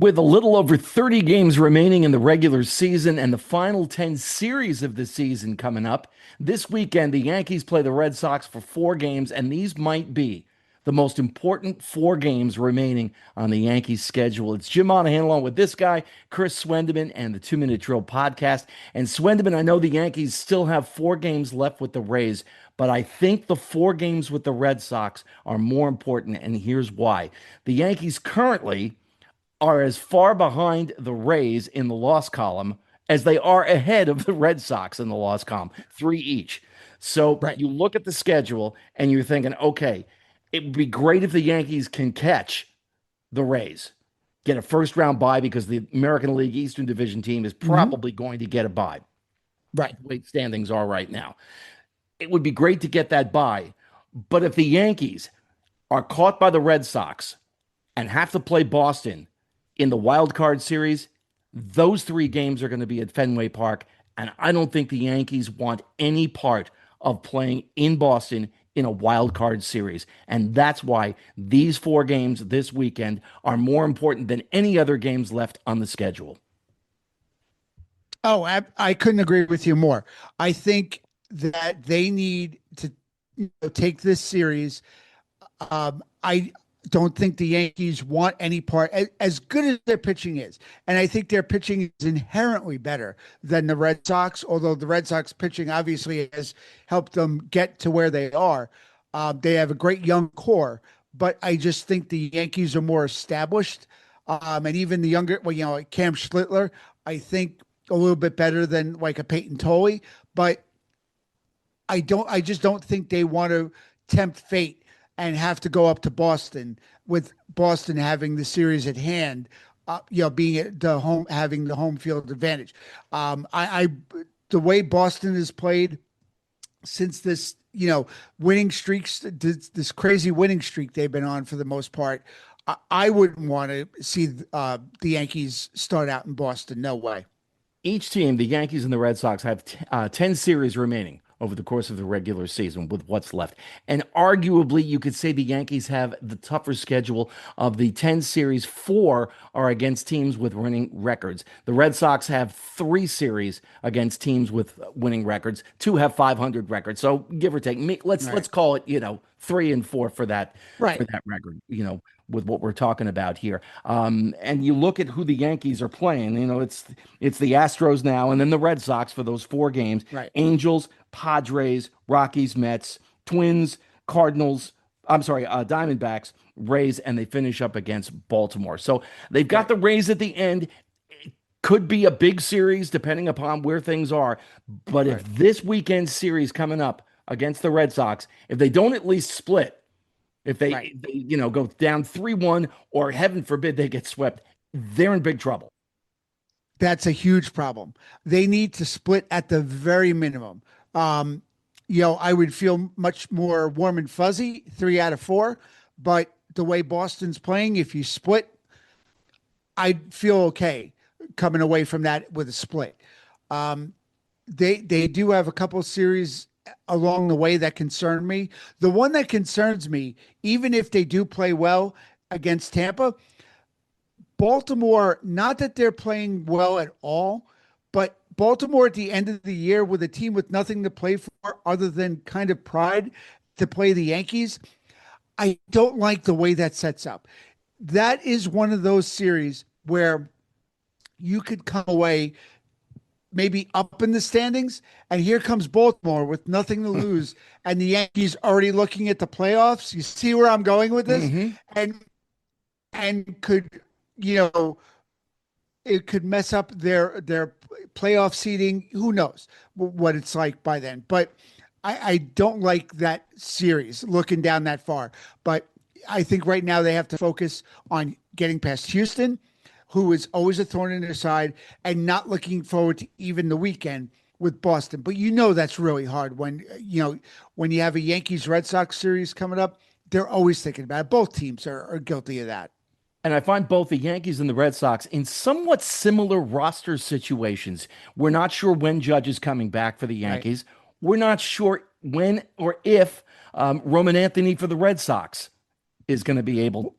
With a little over 30 games remaining in the regular season and the final 10 series of the season coming up, this weekend the Yankees play the Red Sox for 4 games, and these might be the most important 4 games remaining on the Yankees schedule. It's Jim Monahan along with this guy, Chris Swendeman, and the 2 Minute Drill podcast. And Swendeman, I know the Yankees still have 4 games left with the Rays, but I think the 4 games with the Red Sox are more important, and here's why. The Yankees currently are as far behind the Rays in the loss column as they are ahead of the Red Sox in the loss column, 3 each. So Right. you look at the schedule and you're thinking, okay, it would be great if the Yankees can catch the Rays, get a first round bye because the American League Eastern Division team is Hmm. probably going to get a bye. Right. The way standings are right now. It would be great to get that bye. But if the Yankees are caught by the Red Sox and have to play Boston in the wild card series, those 3 games are going to be at Fenway Park. And I don't think the Yankees want any part of playing in Boston in a wild card series. And that's why these 4 games this weekend are more important than any other games left on the schedule. Oh, I couldn't agree with you more. I think that they need to take this series. I don't think the Yankees want any part, as good as their pitching is. And I think their pitching is inherently better than the Red Sox, although the Red Sox pitching obviously has helped them get to where they are. They have a great young core, but I just think the Yankees are more established. And even the younger, well, like Cam Schlittler, I think a little bit better than like a Peyton Tolley, but I just don't think they want to tempt fate and have to go up to Boston with Boston having the series at hand, being at the home, having the home field advantage. I the way Boston has played since this, winning streaks, this crazy winning streak they've been on for the most part. I wouldn't want to see the Yankees start out in Boston. No way. Each team, the Yankees and the Red Sox, have 10 series remaining over the course of the regular season with what's left. And arguably, you could say the Yankees have the tougher schedule of the 10 series. 4 are against teams with winning records. The Red Sox have 3 series against teams with winning records. 2 have 500 records. So give or take, let's Right. call it, 3 and 4 for Right. that record, with what we're talking about here. And you look at who the Yankees are playing. It's the Astros now, and then the Red Sox for those 4 games. Right. Angels, Padres, Rockies, Mets, Twins, Cardinals. I'm sorry, Diamondbacks, Rays, and they finish up against Baltimore. So they've got Right. the Rays at the end. Could be a big series depending upon where things are. But if Right. this weekend series coming up against the Red Sox, if they don't at least split, if Right. they go down 3-1, or heaven forbid they get swept, they're in big trouble. That's a huge problem. They need to split at the very minimum. Um, I would feel much more warm and fuzzy 3 out of 4, but the way Boston's playing, if you split, I'd feel okay coming away from that with a split. Um, they do have a couple of series along the way that concern me. The one that concerns me, even if they do play well against Tampa, Baltimore, not that they're playing well at all, but Baltimore at the end of the year with a team with nothing to play for other than kind of pride to play the Yankees, I don't like the way that sets up. That is one of those series where you could come away maybe up in the standings, and here comes Baltimore with nothing to lose, and the Yankees already looking at the playoffs. You see where I'm going with this? Hmm. And could, you know, it could mess up their playoff seeding. Who knows what it's like by then? But I don't like that series looking down that far. But I think right now they have to focus on getting past Houston, who is always a thorn in their side, and not looking forward to even the weekend with Boston. But that's really hard when you have a Yankees Red Sox series coming up. They're always thinking about it. Both teams are guilty of that. And I find both the Yankees and the Red Sox in somewhat similar roster situations. We're not sure when Judge is coming back for the Right. Yankees. We're not sure when or if Roman Anthony for the Red Sox is going to be able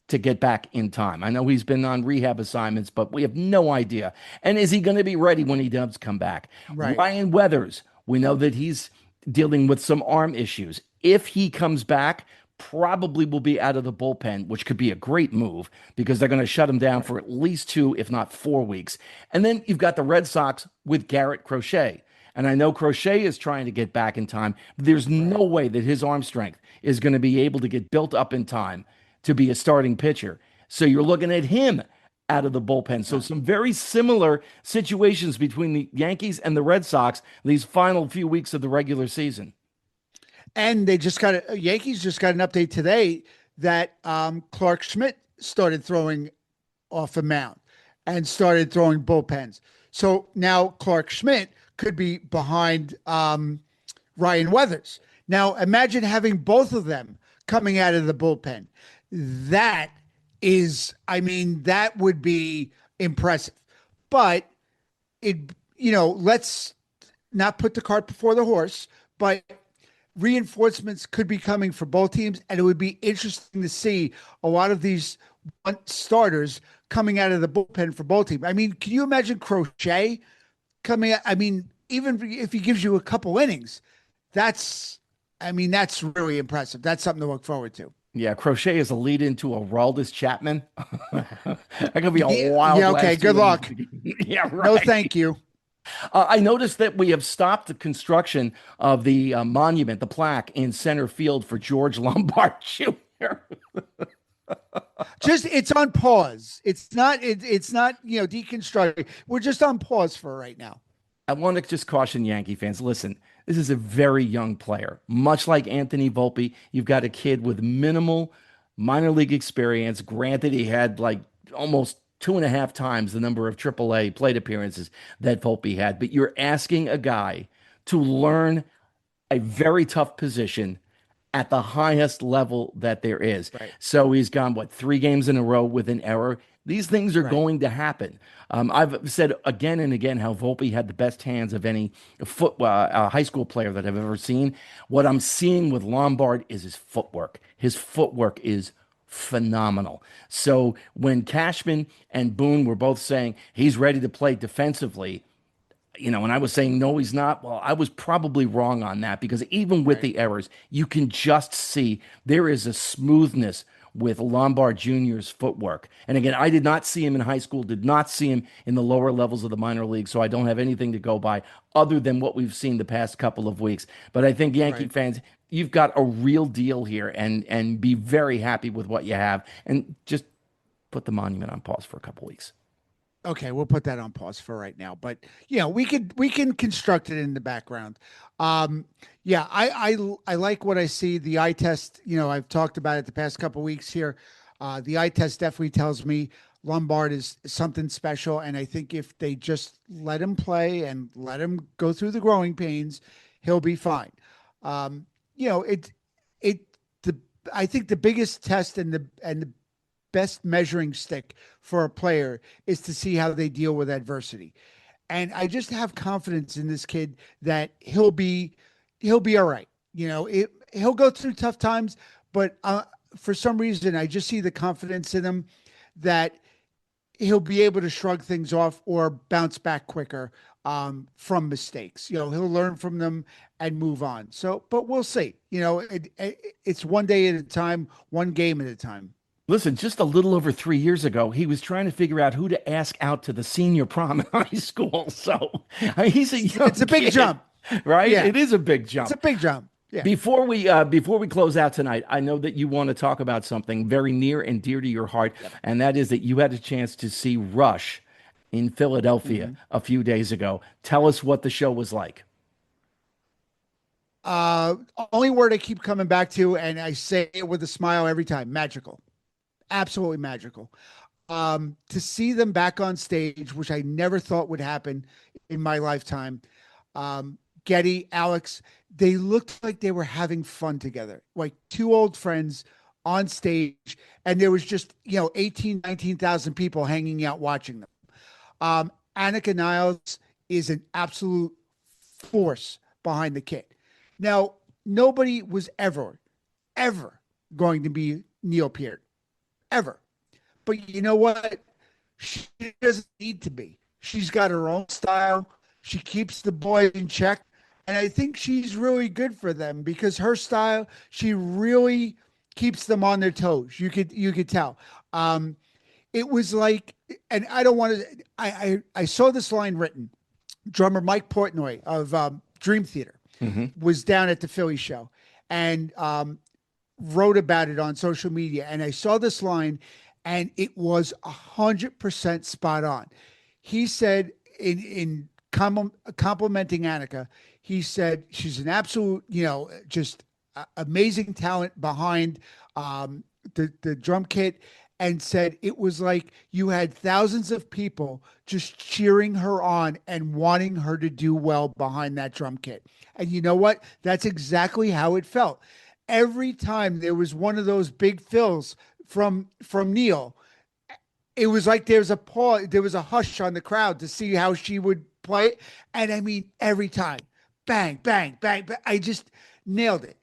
to get back in time? I know he's been on rehab assignments, but we have no idea. And is he going to be ready when he does come back? Right. Ryan Weathers, we know that he's dealing with some arm issues. If he comes back, probably will be out of the bullpen, which could be a great move because they're going to shut him down Right. for at least 2, if not 4 weeks. And then you've got the Red Sox with Garrett Crochet. And I know Crochet is trying to get back in time. There's Right. no way that his arm strength is going to be able to get built up in time to be a starting pitcher. So you're looking at him out of the bullpen. So Yeah. some very similar situations between the Yankees and the Red Sox these final few weeks of the regular season. And they just got Yankees just got an update today that Clark Schmidt started throwing off a mound and started throwing bullpens. So now Clark Schmidt could be behind Ryan Weathers. Now imagine having both of them coming out of the bullpen. That is, I mean, that would be impressive. But let's not put the cart before the horse, but reinforcements could be coming for both teams, and it would be interesting to see a lot of these starters coming out of the bullpen for both teams. I mean, can you imagine Crochet coming out? I mean, even if he gives you a couple innings, that's really impressive. That's something to look forward to. Yeah, Crochet is a lead into a Raldis Chapman. That could be a Yeah, wild yeah, okay, last two good innings. luck. Yeah, No, right. thank you. I noticed that we have stopped the construction of the monument, the plaque in center field for George Lombard Jr. Just it's on pause. It's not deconstructing. We're just on pause for right now. I want to just caution Yankee fans. Listen, this is a very young player. Much like Anthony Volpe, you've got a kid with minimal minor league experience. Granted, he had like almost 2.5 times the number of AAA plate appearances that Volpe had, but you're asking a guy to learn a very tough position at the highest level that there is. Right. So he's gone, what, 3 games in a row with an error. These things are Right. going to happen. I've said again and again how Volpe had the best hands of any high school player that I've ever seen. What I'm seeing with Lombard is his footwork. His footwork is phenomenal. So when Cashman and Boone were both saying he's ready to play defensively, and I was saying, no, he's not. Well, I was probably wrong on that because even with Right. the errors, you can just see there is a smoothness with Lombard Jr.'s footwork. And again, I did not see him in high school, did not see him in the lower levels of the minor league, so I don't have anything to go by other than what we've seen the past couple of weeks. But I think Yankee Right. fans, you've got a real deal here and be very happy with what you have and just put the monument on pause for a couple weeks. Okay, we'll put that on pause for right now. But we can construct it in the background. Yeah, I like what I see. The eye test, I've talked about it the past couple of weeks here. The eye test definitely tells me Lombard is something special, and I think if they just let him play and let him go through the growing pains, he'll be fine. It the I think the biggest test and the best measuring stick for a player is to see how they deal with adversity. And I just have confidence in this kid that he'll be all right. He'll go through tough times, but for some reason I just see the confidence in him that he'll be able to shrug things off or bounce back quicker from mistakes. He'll learn from them and move on. So, but we'll see. It's one day at a time, one game at a time. Listen, just a little over 3 years ago, he was trying to figure out who to ask out to the senior prom in high school. So I mean, he's a young It's a big kid, jump. right? Yeah, It is a big it's a jump. big jump. Yeah. Before we close out tonight, I know that you want to talk about something very near and dear to your heart, Yep. and that is that you had a chance to see Rush in Philadelphia Mhm. a few days ago. Tell us what the show was like. Only word I keep coming back to, and I say it with a smile every time: magical, absolutely magical. To see them back on stage, which I never thought would happen in my lifetime. Getty, Alex, they looked like they were having fun together, like two old friends on stage, and there was just 18, 19,000 people hanging out watching them. Annika Niles is an absolute force behind the kid. Now, nobody was ever, ever going to be Neil Peart, ever. But you know what? She doesn't need to be. She's got her own style. She keeps the boys in check. And I think she's really good for them because her style, she really keeps them on their toes. You could tell. Um, it was like, and I don't want to. I saw this line written. Drummer Mike Portnoy of Dream Theater Hmm. was down at the Philly show and wrote about it on social media. And I saw this line, and it was 100% spot on. He said complimenting Annika, he said she's an absolute, just amazing talent behind the drum kit, and said it was like you had thousands of people just cheering her on and wanting her to do well behind that drum kit. And you know what? That's exactly how it felt. Every time there was one of those big fills from Neil, it was like there was a hush on the crowd to see how she would play it. And I mean, every time, bang, bang, bang, bang, I just nailed it,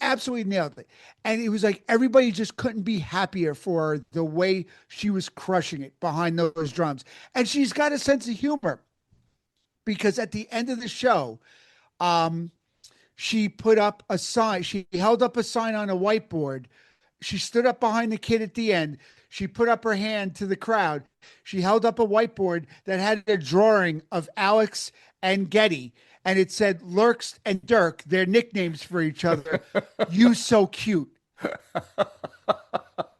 absolutely nailed it. And it was like everybody just couldn't be happier for her, the way she was crushing it behind those drums. And she's got a sense of humor because at the end of the show, um, she put up a sign. She held up a sign on a whiteboard. She stood up behind the kid at the end. She put up her hand to the crowd. She held up a whiteboard that had a drawing of Alex and Getty, and it said Lurks and Dirk, their nicknames for each other. You so cute.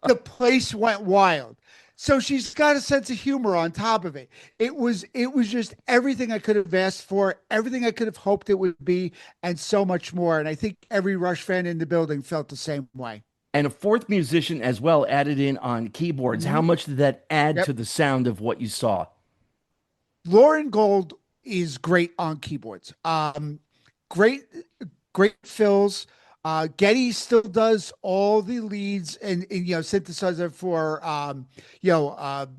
The place went wild. So she's got a sense of humor on top of it. It was just everything I could have asked for, everything I could have hoped it would be, and so much more. And I think every Rush fan in the building felt the same way. And a fourth musician as well added in on keyboards. How Mhm. much did that add to Yep. the sound of what you saw? Lauren Gold is great on keyboards. Great, great fills. Getty still does all the leads and synthesizer for you know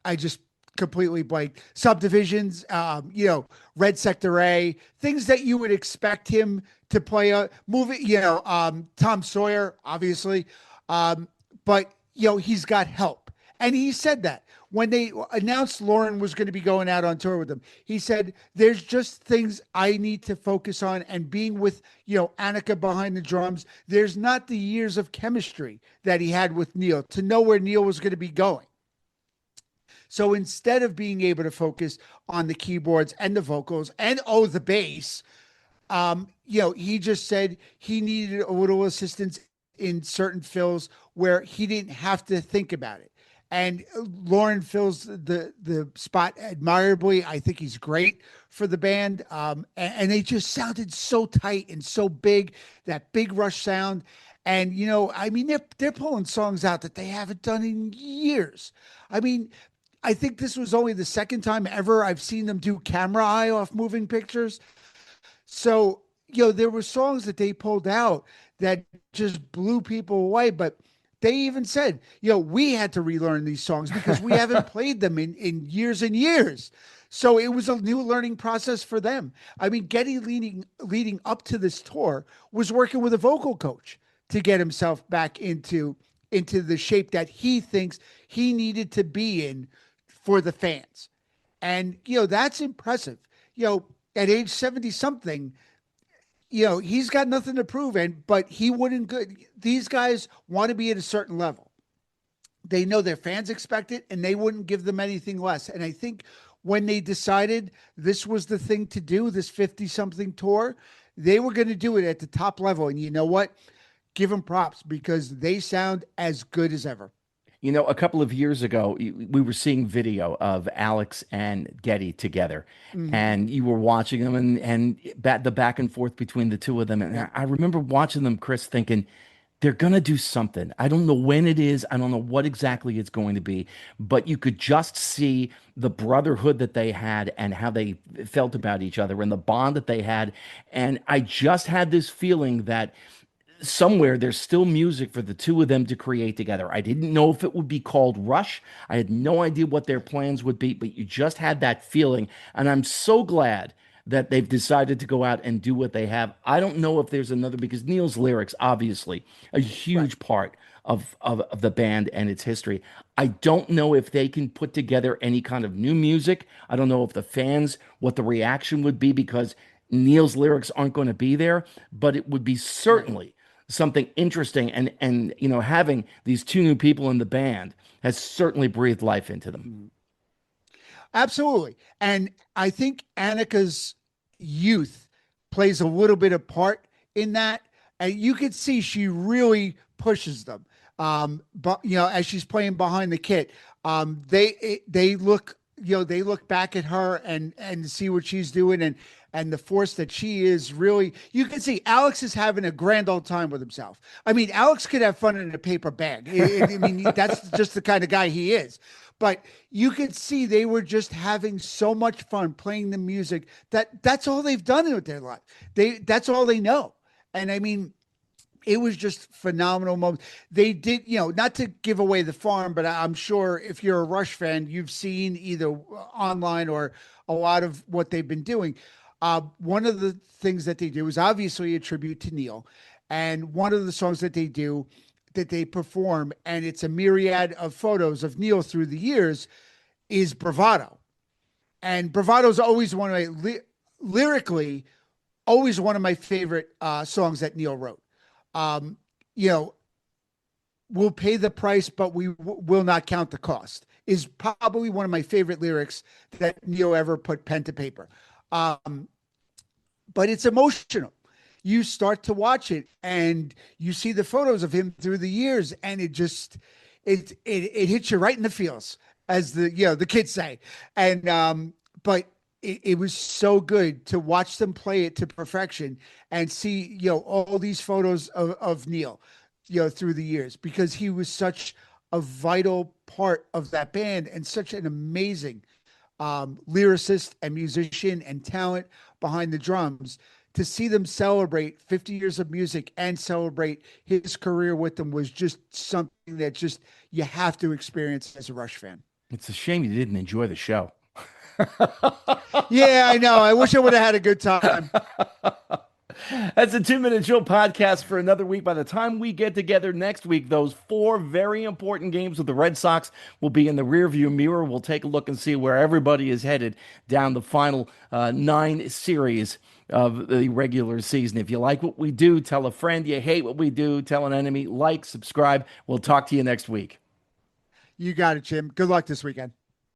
I just completely blanked. Subdivisions, Red Sector A, things that you would expect him to play a movie, Tom Sawyer, obviously. Um, but he's got help. And he said that when they announced Lauren was going to be going out on tour with them, he said, there's just things I need to focus on. And being with, Annika behind the drums, there's not the years of chemistry that he had with Neil to know where Neil was going to be going. So instead of being able to focus on the keyboards and the vocals and the bass, he just said he needed a little assistance in certain fills where he didn't have to think about it. And Lauren fills the spot admirably. I think he's great for the band. And they just sounded so tight and so big, that big Rush sound. And I mean, they're pulling songs out that they haven't done in years. I mean, I think this was only the second time ever I've seen them do camera eye off moving pictures. So, there were songs that they pulled out that just blew people away. But they even said, we had to relearn these songs because we haven't played them in years and years. So it was a new learning process for them. I mean, Getty leading up to this tour was working with a vocal coach to get himself back into the shape that he thinks he needed to be in for the fans. And, that's impressive. At age 70 something, he's got nothing to prove, but he wouldn't good. These guys want to be at a certain level. They know their fans expect it, and they wouldn't give them anything less. And I think when they decided this was the thing to do, this 50 something tour, they were going to do it at the top level. And you know what? Give them props because they sound as good as ever. A couple of years ago, we were seeing video of Alex and Getty together, Mhm. and you were watching them and the back and forth between the two of them. And Yeah. I remember watching them, Chris, thinking, they're gonna do something. I don't know when it is. I don't know what exactly it's going to be, but you could just see the brotherhood that they had and how they felt about each other and the bond that they had. And I just had this feeling that somewhere there's still music for the two of them to create together. I didn't know if it would be called Rush. I had no idea what their plans would be, but you just had that feeling. And I'm so glad that they've decided to go out and do what they have. I don't know if there's another, because Neil's lyrics, obviously, a Right. huge part of the band and its history. I don't know if they can put together any kind of new music. I don't know if the fans, what the reaction would be because Neil's lyrics aren't going to be there, but it would be Right. certainly something interesting. And having these two new people in the band has certainly breathed life into them. Mhm. Absolutely. And I think Annika's youth plays a little bit of part in that. And you could see she really pushes them. But as she's playing behind the kit, they look, they look back at her and see what she's doing and the force that she is really, you can see Alex is having a grand old time with himself. I mean, Alex could have fun in a paper bag. I mean, that's just the kind of guy he is. But you could see they were just having so much fun playing the music that's all they've done with their life. That's all they know. And I mean, it was just phenomenal moment. They did, not to give away the farm, but I'm sure if you're a Rush fan, you've seen either online or a lot of what they've been doing. One of the things that they do is obviously a tribute to Neil. And one of the songs that they do that they perform, and it's a myriad of photos of Neil through the years, is Bravado. And Bravado is always one of my lyrically, always one of my favorite songs that Neil wrote. Um, you know, we'll pay the price, but we will not count the cost is probably one of my favorite lyrics that Neil ever put pen to paper. Um, but it's emotional. You start to watch it and you see the photos of him through the years, and it hits you right in the feels, as the kids say. And but it was so good to watch them play it to perfection and see all these photos of Neil through the years, because he was such a vital part of that band and such an amazing lyricist and musician and talent behind the drums. To see them celebrate 50 years of music and celebrate his career with them was just something that just you have to experience as a Rush fan. It's a shame you didn't enjoy the show. Yeah, I know. I wish I would have had a good time. That's a 2 Minute Show podcast for another week. By the time we get together next week, those four very important games with the Red Sox will be in the rearview mirror. We'll take a look and see where everybody is headed down the final 9 series of the regular season. If you like what we do, tell a friend. You hate what we do, tell an enemy. Like, subscribe. We'll talk to you next week. You got it, Jim. Good luck this weekend.